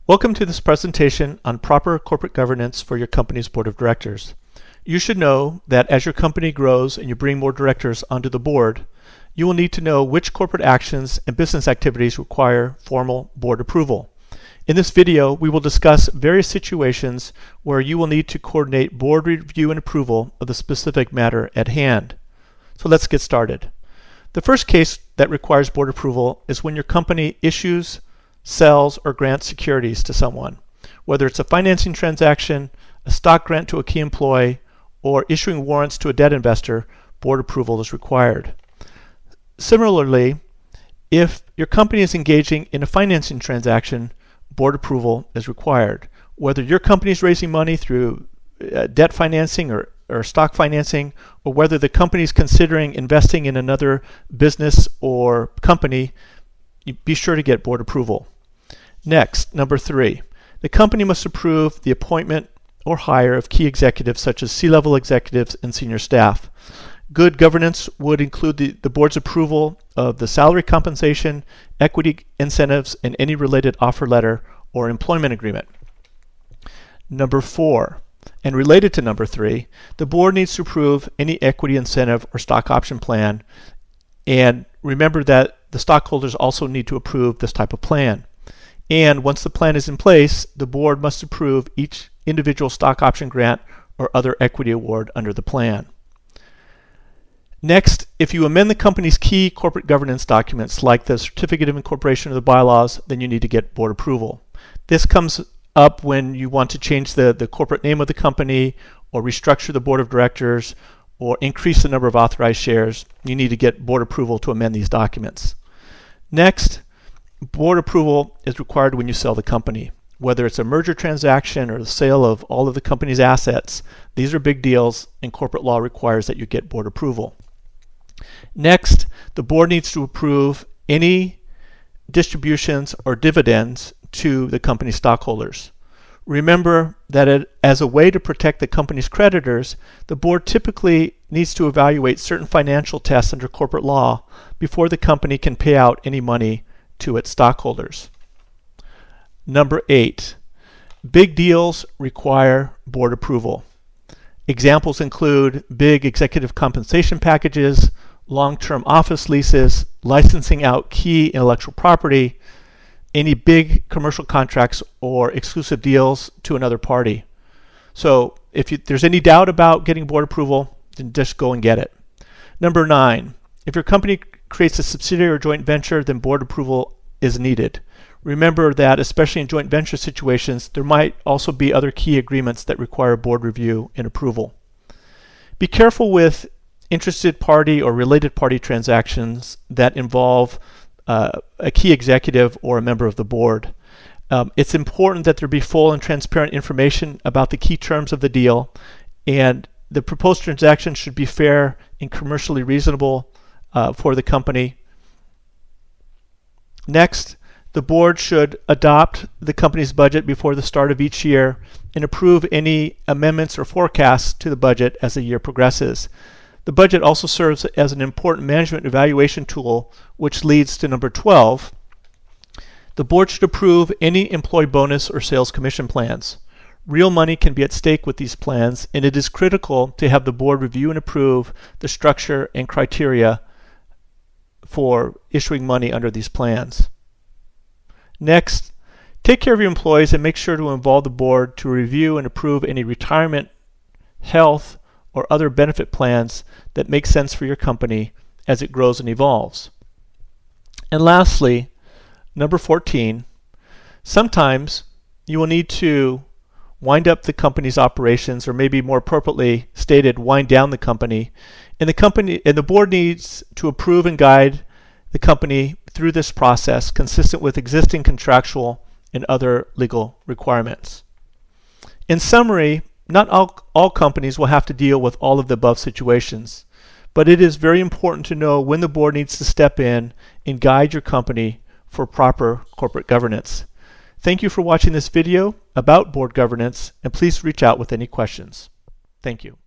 Welcome to this presentation on proper corporate governance for your company's board of directors. You should know that as your company grows and you bring more directors onto the board, you will need to know which corporate actions and business activities require formal board approval. In this video, we will discuss various situations where you will need to coordinate board review and approval of the specific matter at hand. So let's get started. The first case that requires board approval is when your company issues, sells, or grants securities to someone. Whether it's a financing transaction, a stock grant to a key employee, or issuing warrants to a debt investor, board approval is required. Similarly, if your company is engaging in a financing transaction, board approval is required. Whether your company is raising money through debt financing or stock financing, or whether the company is considering investing in another business or company, be sure to get board approval. Next, number 3, the company must approve the appointment or hire of key executives such as C-level executives and senior staff. Good governance would include the board's approval of the salary compensation, equity incentives, and any related offer letter or employment agreement. Number 4, and related to number 3, the board needs to approve any equity incentive or stock option plan, and remember that the stockholders also need to approve this type of plan. And once the plan is in place, the board must approve each individual stock option grant or other equity award under the plan. Next, if you amend the company's key corporate governance documents like the certificate of incorporation or the bylaws, then you need to get board approval. This comes up when you want to change the corporate name of the company, or restructure the board of directors, or increase the number of authorized shares. You need to get board approval to amend these documents. Next, board approval is required when you sell the company. Whether it's a merger transaction or the sale of all of the company's assets, these are big deals, and corporate law requires that you get board approval. Next, the board needs to approve any distributions or dividends to the company's stockholders. Remember that as a way to protect the company's creditors, the board typically needs to evaluate certain financial tests under corporate law before the company can pay out any money to its stockholders. Number 8, big deals require board approval. Examples include big executive compensation packages, long-term office leases, licensing out key intellectual property, any big commercial contracts or exclusive deals to another party. So if there's any doubt about getting board approval, then just go and get it. Number 9, if your company creates a subsidiary or joint venture, then board approval is needed. Remember that especially in joint venture situations, there might also be other key agreements that require board review and approval. Be careful with interested party or related party transactions that involve a key executive or a member of the board. It's important that there be full and transparent information about the key terms of the deal, and the proposed transaction should be fair and commercially reasonable for the company. Next, the board should adopt the company's budget before the start of each year and approve any amendments or forecasts to the budget as the year progresses. The budget also serves as an important management evaluation tool, which leads to number 12. The board should approve any employee bonus or sales commission plans. Real money can be at stake with these plans, and it is critical to have the board review and approve the structure and criteria for issuing money under these plans. Next, take care of your employees and make sure to involve the board to review and approve any retirement, health, or other benefit plans that make sense for your company as it grows and evolves. And lastly, number 14, sometimes you will need to wind up the company's operations, or maybe more appropriately stated, wind down the company. And the board needs to approve and guide the company through this process consistent with existing contractual and other legal requirements. In summary, not all companies will have to deal with all of the above situations, but it is very important to know when the board needs to step in and guide your company for proper corporate governance. Thank you for watching this video about board governance, and please reach out with any questions. Thank you.